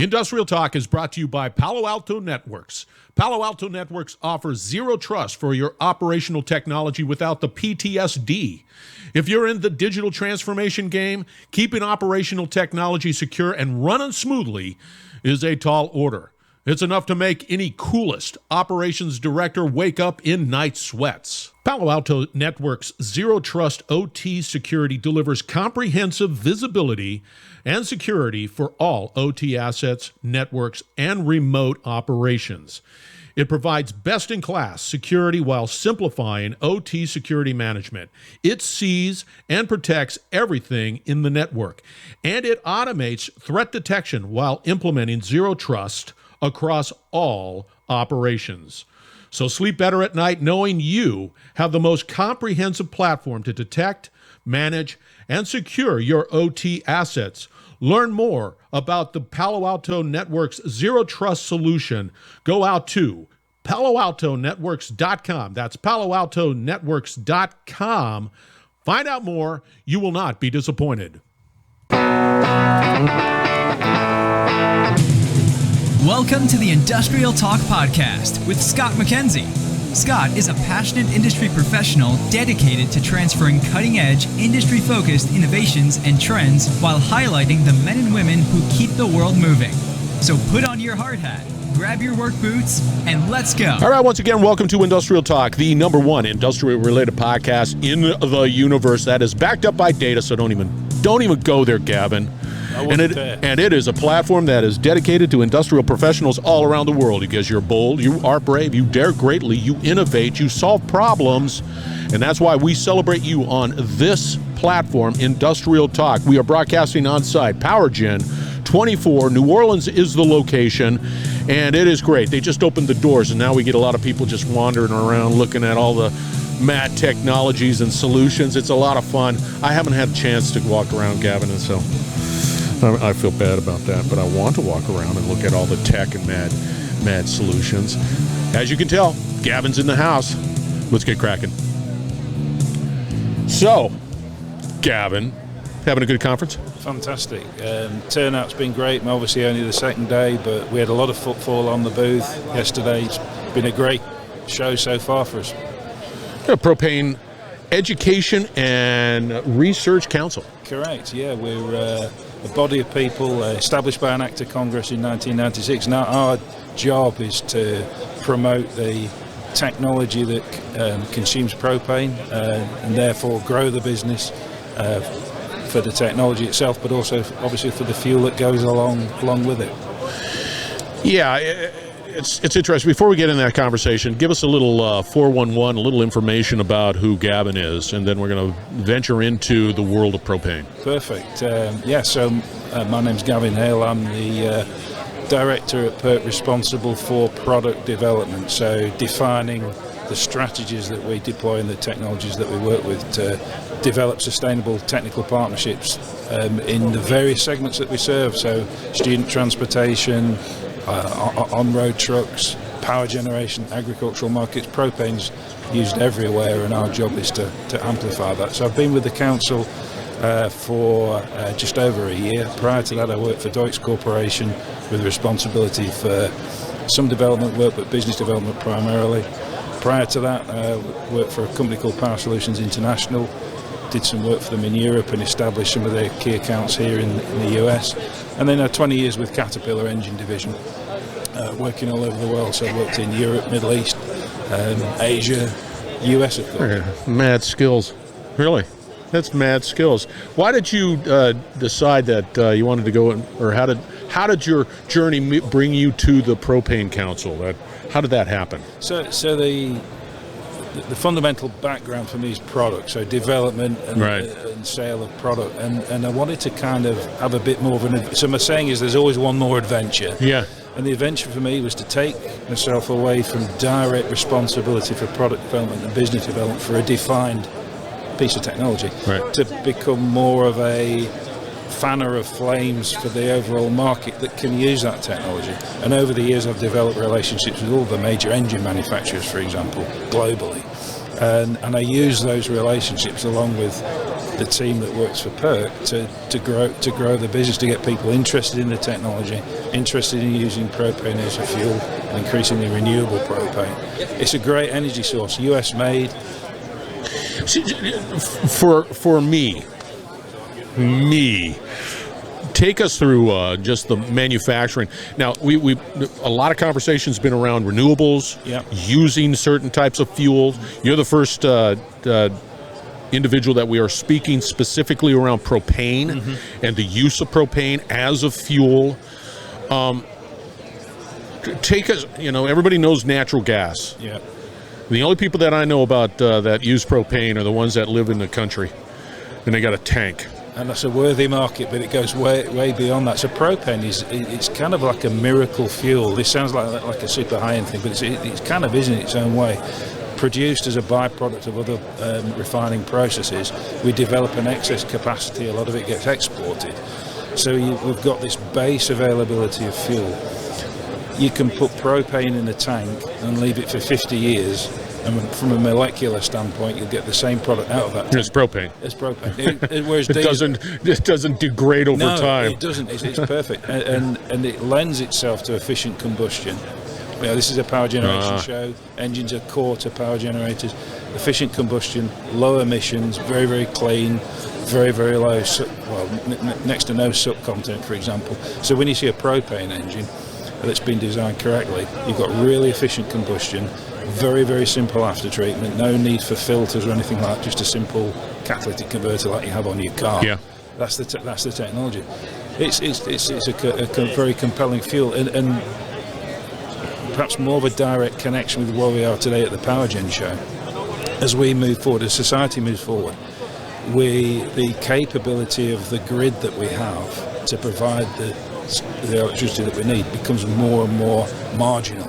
Industrial Talk is brought to you by Palo Alto Networks. Palo Alto Networks offers zero trust for your operational technology without the PTSD. If you're in the digital transformation game, keeping operational technology secure and running smoothly is a tall order. It's enough to make any coolest operations director wake up in night sweats. Palo Alto Networks Zero Trust OT Security delivers comprehensive visibility and security for all OT assets, networks, and remote operations. It provides best-in-class security while simplifying OT security management. It sees and protects everything in the network, and it automates threat detection while implementing zero trust across all operations. So sleep better at night knowing you have the most comprehensive platform to detect, manage, and secure your OT assets. Learn more about the Palo Alto Networks Zero Trust solution. Go out to PaloAltoNetworks.com. That's PaloAltoNetworks.com. Find out more. You will not be disappointed. Welcome to the Industrial Talk Podcast with Scott McKenzie. Scott is a passionate industry professional dedicated to transferring cutting-edge, industry-focused innovations and trends while highlighting the men and women who keep the world moving. So put on your hard hat, grab your work boots, and let's go. All right, once again, welcome to Industrial Talk, the number one industrial-related podcast in the universe that is backed up by data, so don't even go there, Gavin. And it is a platform that is dedicated to industrial professionals all around the world because you're bold, you are brave, you dare greatly, you innovate, you solve problems, and that's why we celebrate you on this platform, Industrial Talk. We are broadcasting on site, PowerGen 24. New Orleans is the location, and it is great. They just opened the doors, and now we get a lot of people just wandering around looking at all the mad technologies and solutions. It's a lot of fun. I haven't had a chance to walk around, Gavin, and so I feel bad about that, but I want to walk around and look at all the tech and mad solutions. As you can tell, Gavin's in the house. Let's get cracking. So, Gavin, having a good conference? Fantastic. Turnout's been great. Obviously only the second day, but we had a lot of footfall on the booth yesterday. It's been a great show so far for us. Propane Education and Research Council. Correct, yeah. We're a body of people established by an Act of Congress in 1996. Now our job is to promote the technology that consumes propane and therefore grow the business for the technology itself, but also obviously for the fuel that goes along with it. Yeah, it's interesting. Before we get in that conversation, give us a little 411, a little information about who Gavin is, and then we're going to venture into the world of propane. Perfect. So my name's Gavin Hale. I'm the director at PERT responsible for product development, so defining the strategies that we deploy and the technologies that we work with to develop sustainable technical partnerships in the various segments that we serve, so student transportation, on-road trucks, power generation, agricultural markets. Propane's used everywhere, and our job is to amplify that. So I've been with the council for just over a year. Prior to that, I worked for Deutz Corporation with responsibility for some development work, but business development primarily. Prior to that, I worked for a company called Power Solutions International, did some work for them in Europe and established some of their key accounts here in the US. And then 20 years with Caterpillar Engine Division, working all over the world. So I worked in Europe, Middle East, Asia, US, of course. Mad skills, really. That's mad skills. Why did you decide that you wanted to go, or how did your journey bring you to the Propane Council? How did that happen? So the fundamental background for me is product, so development and sale of product, and I wanted to kind of have a bit more of so my saying is there's always one more adventure. Yeah. And the adventure for me was to take myself away from direct responsibility for product development and business development for a defined piece of technology, to become more of a fanner of flames for the overall market that can use that technology. And over the years I've developed relationships with all the major engine manufacturers, for example, globally, And I use those relationships along with the team that works for PERC to grow the business, to get people interested in the technology, interested in using propane as a fuel, and increasingly renewable propane. It's a great energy source, US made. For me, take us through just the manufacturing. Now, we a lot of conversations been around renewables, using certain types of fuels. You're the first individual that we are speaking specifically around propane and the use of propane as a fuel. Take us, everybody knows natural gas. Yeah. The only people that I know about that use propane are the ones that live in the country, and they got a tank. And that's a worthy market, but it goes way beyond that. So propane it's kind of like a miracle fuel. This sounds like a super high-end thing, but it kind of is in its own way. Produced as a byproduct of other refining processes, we develop an excess capacity. A lot of it gets exported. So we've got this base availability of fuel. You can put propane in a tank and leave it for 50 years, and from a molecular standpoint, you'll get the same product out of that tank. It's propane. It's propane. Whereas it doesn't degrade over time. No, it doesn't. It's perfect, and it lends itself to efficient combustion. This is a power generation show. Engines are core to power generators. Efficient combustion, low emissions, very, very clean, very, very low, next to no soot content, for example. So when you see a propane engine that's been designed correctly, you've got really efficient combustion, very, very simple after treatment, no need for filters or anything like that, just a simple catalytic converter like you have on your car. Yeah. That's the technology. It's a very compelling fuel, and perhaps more of a direct connection with where we are today at the PowerGen show. As we move forward, as society moves forward, the capability of the grid that we have to provide the electricity that we need becomes more and more marginal.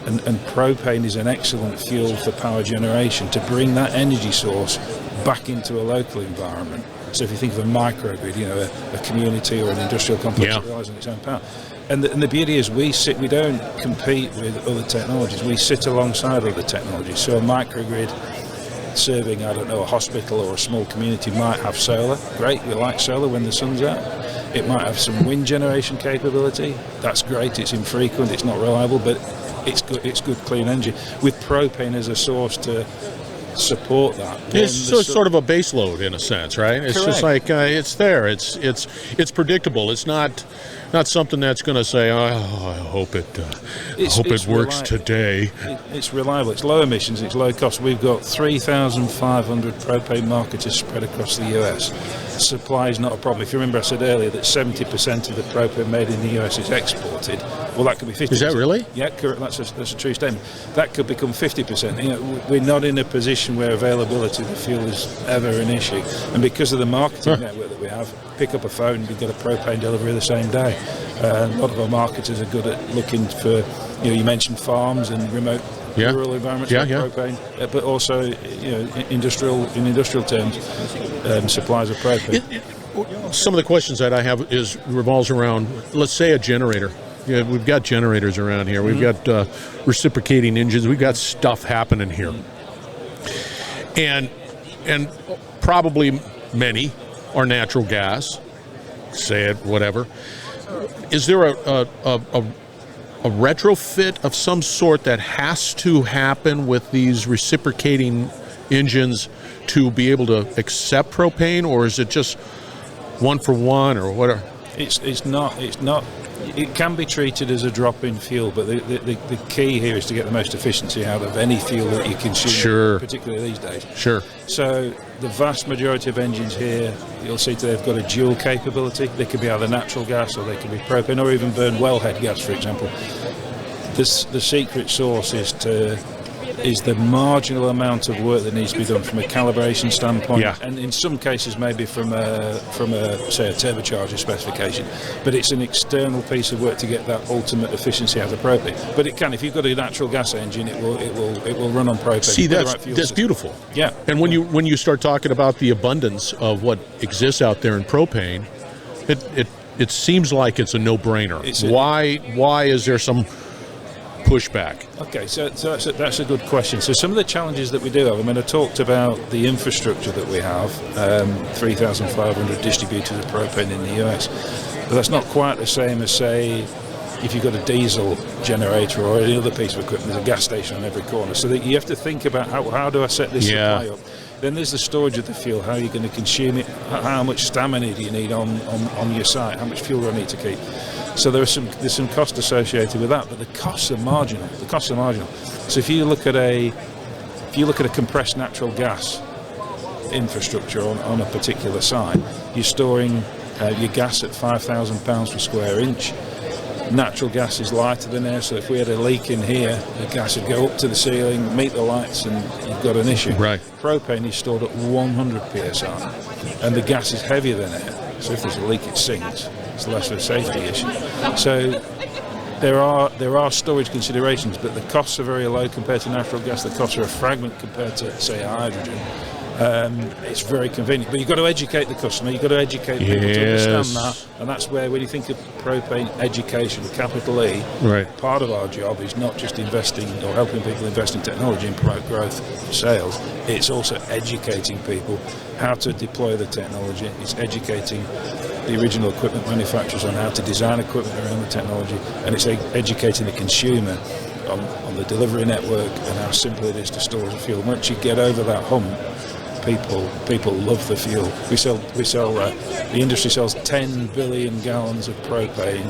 And propane is an excellent fuel for power generation to bring that energy source back into a local environment. So if you think of a microgrid, a community or an industrial complex that relies on its own power. And the beauty is we don't compete with other technologies. We sit alongside other technologies. So a microgrid serving, a hospital or a small community might have solar. Great, we like solar when the sun's out. It might have some wind generation capability. That's great. It's infrequent. It's not reliable, but it's good clean energy. With propane as a source to support that. It's sort of a base load in a sense, right? It's Correct. just like it's there. It's predictable. It's not something that's going to say, I hope it works today. It's reliable. It's low emissions. It's low cost. We've got 3,500 propane marketers spread across the US. Supply is not a problem. If you remember, I said earlier that 70% of the propane made in the US is exported. Well, that could be 50%. Is that really? Yeah, correct. That's a true statement. That could become 50%. We're not in a position where availability of the fuel is ever an issue. And because of the marketing network that we have, pick up a phone, you've got a propane delivery the same day. A lot of our marketers are good at looking for, you mentioned farms and remote rural environments like propane, but also, in industrial terms, supplies of propane. Some of the questions that I have revolves around, let's say, a generator. Yeah, we've got generators around here. We've got reciprocating engines. We've got stuff happening here, and probably many are natural gas. Say it, whatever. Is there a retrofit of some sort that has to happen with these reciprocating engines to be able to accept propane, or is it just one for one, or what? It's not. It can be treated as a drop-in fuel, but the key here is to get the most efficiency out of any fuel that you consume, particularly these days. Sure. So the vast majority of engines here, you'll see they've got a dual capability. They could be either natural gas or they could be propane, or even burn wellhead gas, for example. The secret sauce is the marginal amount of work that needs to be done from a calibration standpoint, and in some cases maybe from a say a turbocharger specification, but it's an external piece of work to get that ultimate efficiency out of propane. But it can, if you've got a natural gas engine, it will run on propane. See, that's beautiful. Yeah. And when you start talking about the abundance of what exists out there in propane, it seems like it's a no-brainer. Why is there some pushback? Okay, so that's a good question. So some of the challenges that we do have, I mean, I talked about the infrastructure that we have, 3,500 distributors of propane in the US, but that's not quite the same as, say, if you've got a diesel generator or any other piece of equipment. There's a gas station on every corner. So that you have to think about how do I set this supply up? Then there's the storage of the fuel. How are you going to consume it? How much stamina do you need on your site? How much fuel do I need to keep? So there's some cost associated with that, but the costs are marginal. So if you look at a compressed natural gas infrastructure on a particular site, you're storing your gas at £5,000 per square inch. Natural gas is lighter than air, so if we had a leak in here, the gas would go up to the ceiling, meet the lights, and you've got an issue. Right. Propane is stored at 100 psi, and the gas is heavier than air, so if there's a leak, it sinks. It's less of a safety issue. So there are storage considerations, but the costs are very low compared to natural gas. The costs are a fragment compared to, say, hydrogen. It's very convenient, but you've got to educate the customer. You've got to educate people to understand that, and that's where, when you think of propane education, capital E, part of our job is not just investing or helping people invest in technology and promote growth for sales. It's also educating people how to deploy the technology. It's educating the original equipment manufacturers on how to design equipment around the technology, and it's educating the consumer on the delivery network and how simple it is to store the fuel. Once you get over that hump, people love the fuel. The industry sells 10 billion gallons of propane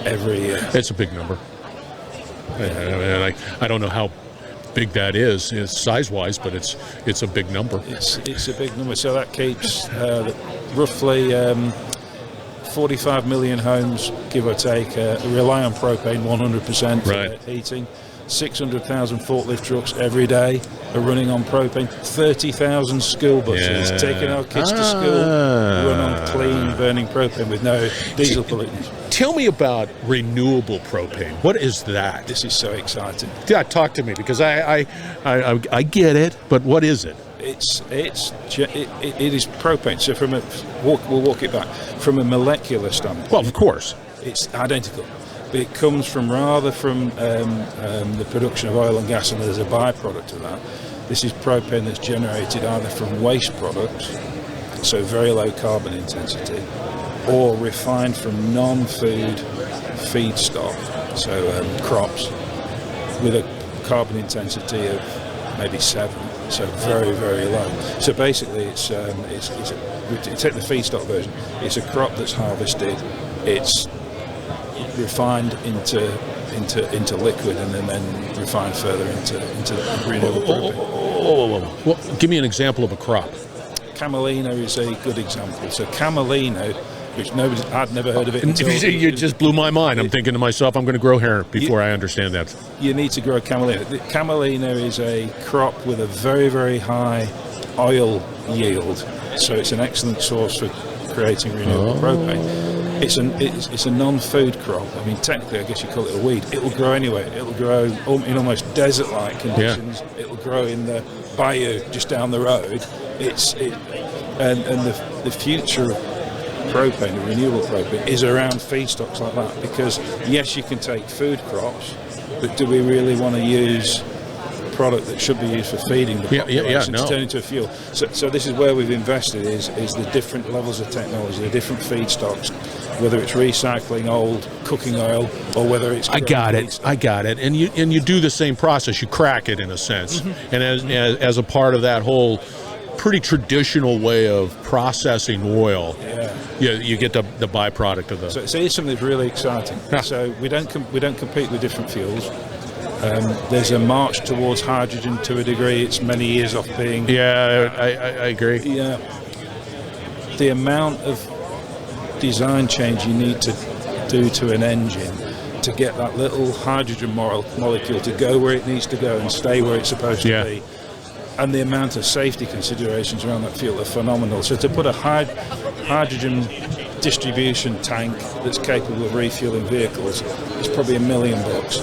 every year. It's a big number. And I don't know how big that is size-wise, but it's a big number. It's a big number. So that keeps roughly 45 million homes, give or take, rely on propane 100% for their heating. 600,000 forklift trucks every day are running on propane. 30,000 school buses taking our kids to school run on clean burning propane with no diesel pollutants. Tell me about renewable propane. What is that? This is so exciting. Yeah, talk to me, because I get it, but what is it? It is propane. So we'll walk it back from a molecular standpoint. Well, of course, it's identical. It comes from the production of oil and gas, and there's a byproduct of that. This is propane that's generated either from waste products, so very low carbon intensity, or refined from non-food feedstock, so crops, with a carbon intensity of maybe 7, so very, very low. So basically, you take the feedstock version. It's a crop that's harvested. It's refined into liquid, and then refined further into renewable propane. Well, give me an example of a crop. Camelina is a good example. So camelina, which I'd never heard of it until... You just blew my mind. I'm thinking to myself, I'm going to grow hair before I understand that. You need to grow camelina. Camelina is a crop with a very, very high oil yield, so it's an excellent source for creating renewable propane. It's a non-food crop. I mean, technically, I guess you call it a weed. It will grow anywhere. It will grow in almost desert-like conditions. Yeah. It will grow in the bayou just down the road. The future of propane, the renewable propane, is around feedstocks like that. Because yes, you can take food crops, but do we really want to use product that should be used for feeding the population to turn into a fuel? So this is where we've invested, is the different levels of technology, the different feedstocks, whether it's recycling old cooking oil or whether it's... I got it. And you do the same process. You crack it in a sense. Mm-hmm. And as a part of that whole pretty traditional way of processing oil, you get the byproduct of the... So it's something that's really exciting. So we don't compete with different fuels. There's a march towards hydrogen to a degree. It's many years off being... I agree. Yeah. The amount of design change you need to do to an engine to get that little hydrogen molecule to go where it needs to go and stay where it's supposed to be, and the amount of safety considerations around that fuel are phenomenal. So to put a hydrogen distribution tank that's capable of refueling vehicles is probably $1 million.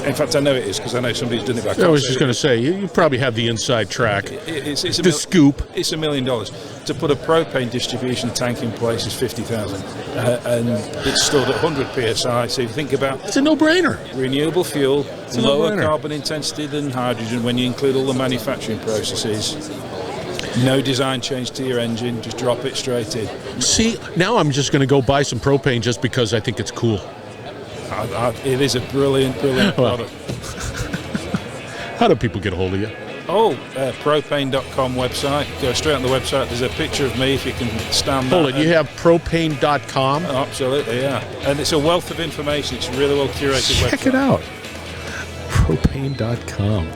In fact, I know it is because I know somebody's done it back. I was just going to say, you probably have the inside track, it's the scoop. It's $1 million. To put a propane distribution tank in place is $50,000, and it's stored at 100 psi. So if you think about it's a no-brainer. Renewable fuel, lower no-brainer. carbon intensity than hydrogen when you include all the manufacturing processes. No design change to your engine, just drop it straight in. See, now I'm just going to go buy some propane just because I think it's cool. It is a brilliant product. How do people get a hold of you? Propane.com website. Go straight on the website. There's a picture of me if you can stand that. Hold it, you have propane.com? Oh, absolutely, yeah. And it's a wealth of information. It's a really well curated website. Check it out. Propane.com.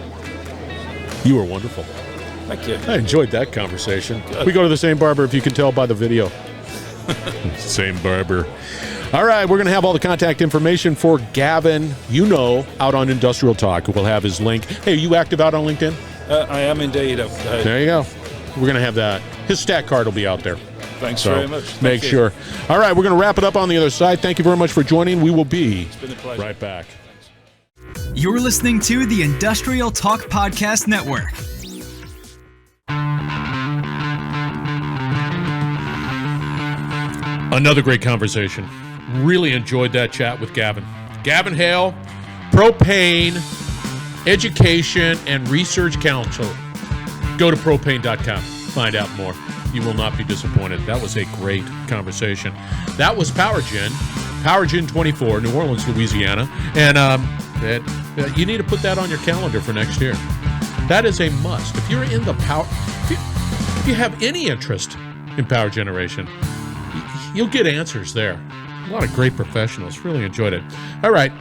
You were wonderful. Thank you. I enjoyed that conversation. Good. We go to the same barber, if you can tell by the video. Same barber. All right, we're going to have all the contact information for Gavin, out on Industrial Talk. We'll have his link. Hey, are you active out on LinkedIn? I am indeed. There you go. We're going to have that. His stat card will be out there. Thanks very much. Make sure. All right, we're going to wrap it up on the other side. Thank you very much for joining. We will be It's been a pleasure. right back. You're listening to the Industrial Talk Podcast Network. Another great conversation. Really enjoyed that chat with Gavin. Gavin Hale, Propane Education and Research Council. Go to propane.com. Find out more. You will not be disappointed. That was a great conversation. That was PowerGen 24, New Orleans, Louisiana. And you need to put that on your calendar for next year. That is a must. If you're in the power, if you have any interest in power generation, you'll get answers there. A lot of great professionals. Really enjoyed it. All right.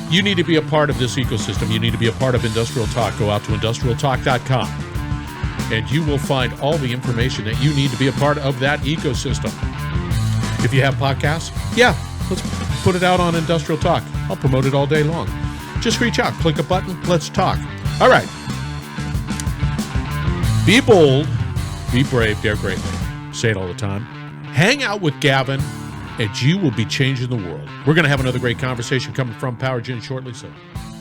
You need to be a part of this ecosystem. You need to be a part of Industrial Talk. Go out to industrialtalk.com and you will find all the information that you need to be a part of that ecosystem. If you have podcasts, let's put it out on Industrial Talk. I'll promote it all day long. Just reach out, click a button, let's talk. All right. Be bold, be brave, dare greatly. Say it all the time. Hang out with Gavin, and you will be changing the world. We're going to have another great conversation coming from PowerGen shortly, so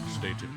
stay tuned.